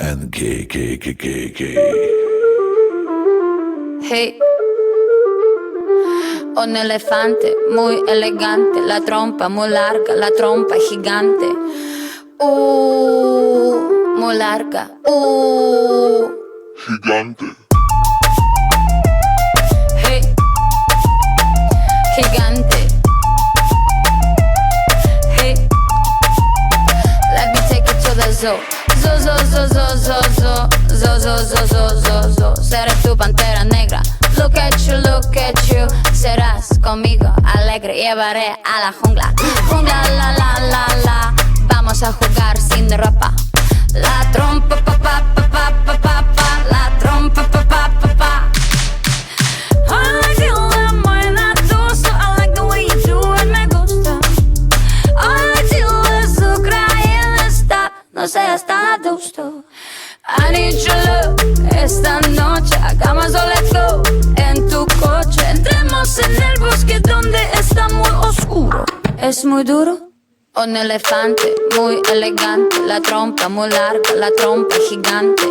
and gay. Hey, un elefante muy elegante, la trompa muy larga, la trompa gigante. Muy larga. Gigante. Hey, gigante. Hey, let me take it to the zoo. Zoo, zoo, zoo, zoo, zoo, zoo, zoo, zoo, zoo, zoo, zoo, zoo. Seré tu pantera negra. Look at you. Serás conmigo alegre. Llevaré a la jungla. Jungla, la, la, la, la. Vamos a jugar sin ropa. La trompa, pa, pa, pa, pa, pa, pa, pa. La trompa, pa, pa, pa, pa. I like it when buena tú, so I like the way you do it, me gusta. I like you de azúcar y está, no seas tan adusto. I need your love, esta noche hagamos all let's go. En tu coche, entremos en el bosque donde está muy oscuro. Es muy duro. Un elefante muy elegante, la trompa muy larga, la trompa gigante.